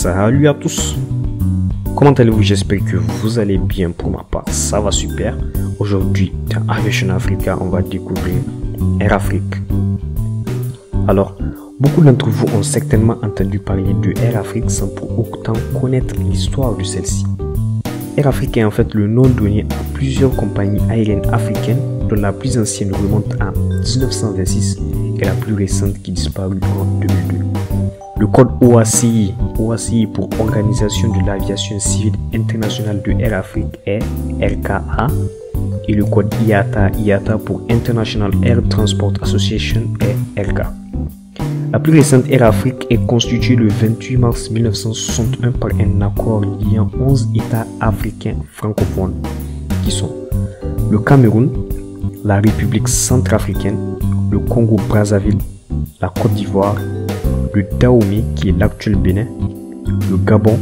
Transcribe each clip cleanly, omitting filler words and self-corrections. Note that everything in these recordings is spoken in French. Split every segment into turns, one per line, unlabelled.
Salut à tous, comment allez-vous? J'espère que vous allez bien. Pour ma part, ça va super. Aujourd'hui, dans Aviation Africa, on va découvrir Air Afrique. Alors, beaucoup d'entre vous ont certainement entendu parler de Air Afrique sans pour autant connaître l'histoire de celle-ci. Air Afrique est en fait le nom donné à plusieurs compagnies aériennes africaines, dont la plus ancienne remonte à 1926 et la plus récente qui disparut en 2002. Le code OACI pour Organisation de l'Aviation Civile Internationale de Air Afrique est RKA et le code IATA pour International Air Transport Association est RK. La plus récente Air Afrique est constituée le 28 mars 1961 par un accord liant 11 États africains francophones qui sont le Cameroun, la République centrafricaine, le Congo-Brazzaville, la Côte d'Ivoire, le Dahomey qui est l'actuel Bénin, le Gabon,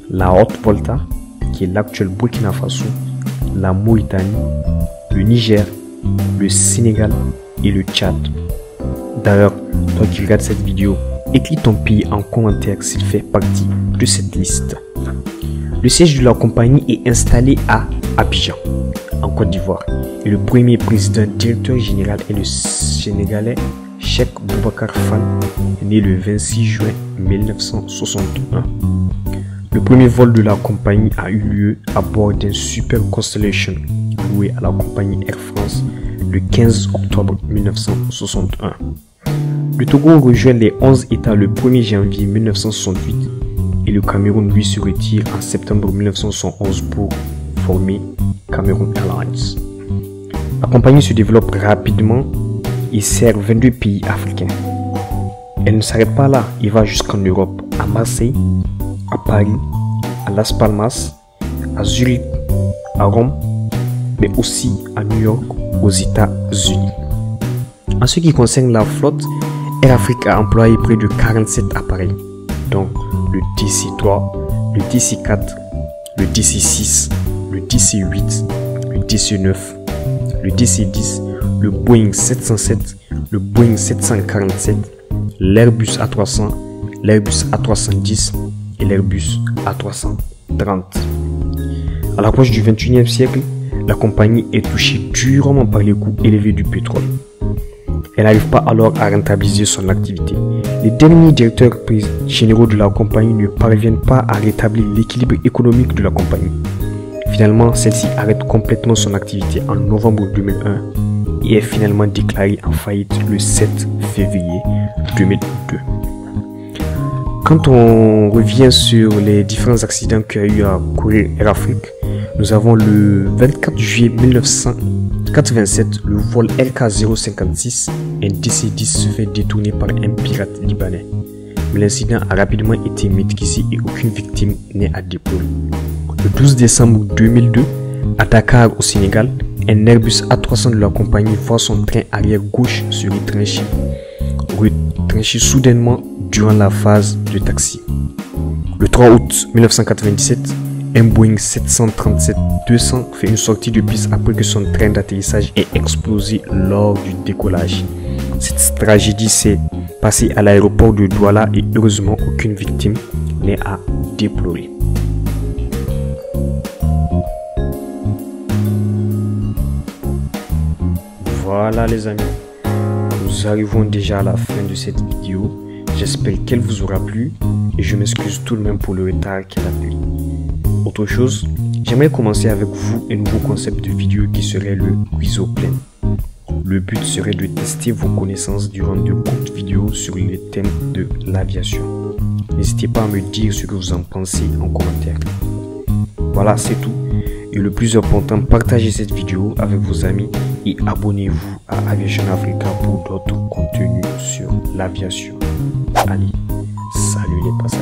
la Haute-Volta qui est l'actuel Burkina Faso, la Mauritanie, le Niger, le Sénégal et le Tchad. D'ailleurs, toi qui regardes cette vidéo, écris ton pays en commentaire s'il fait partie de cette liste. Le siège de la compagnie est installé à Abidjan, en Côte d'Ivoire, et le premier président directeur général est le Sénégalais Cheikh Boubacar Fall, né le 26 juin 1961. Le premier vol de la compagnie a eu lieu à bord d'un Super Constellation loué à la compagnie Air France le 15 octobre 1961. Le Togo rejoint les 11 États le 1er janvier 1968 et le Cameroun lui se retire en septembre 1971 pour former Cameroun Airlines. La compagnie se développe rapidement et sert 22 pays africains. Elle ne s'arrête pas là, il va jusqu'en Europe, à Marseille, à Paris, à Las Palmas, à Zurich, à Rome, mais aussi à New York, aux États-Unis. En ce qui concerne la flotte, Air Afrique a employé près de 47 appareils, dont le DC-3, le DC-4, le DC-6, le DC-8, le DC-9, le DC-10, le Boeing 707, le Boeing 747, l'Airbus A300, l'Airbus A310 et l'Airbus A330. À l'approche du 21e siècle, la compagnie est touchée durement par les coûts élevés du pétrole. Elle n'arrive pas alors à rentabiliser son activité. Les derniers directeurs généraux de la compagnie ne parviennent pas à rétablir l'équilibre économique de la compagnie. Finalement, celle-ci arrête complètement son activité en novembre 2001 et est finalement déclarée en faillite le 7 février 2002. Quand on revient sur les différents accidents qu'il y a eu à courir Air Afrique, nous avons le 24 juillet 1987 le vol LK056, un DC-10 se fait détourner par un pirate libanais. Mais l'incident a rapidement été maîtrisé et aucune victime n'est à déplorer. Le 12 décembre 2002, à Dakar au Sénégal, un Airbus A300 de la compagnie voit son train arrière gauche se retrancher soudainement durant la phase de taxi. Le 3 août 1997, un Boeing 737-200 fait une sortie de piste après que son train d'atterrissage ait explosé lors du décollage. Cette tragédie s'est passée à l'aéroport de Douala et heureusement aucune victime n'est à déplorer. Voilà les amis, nous arrivons déjà à la fin de cette vidéo. J'espère qu'elle vous aura plu et je m'excuse tout de même pour le retard qu'elle a pris. Autre chose, j'aimerais commencer avec vous un nouveau concept de vidéo qui serait le quiz au plein. Le but serait de tester vos connaissances durant de courtes vidéos sur les thèmes de l'aviation. N'hésitez pas à me dire ce que vous en pensez en commentaire. Voilà, c'est tout. Et le plus important, partagez cette vidéo avec vos amis et abonnez-vous à Aviation Africa pour d'autres contenus sur l'aviation. Allez, salut les passagers.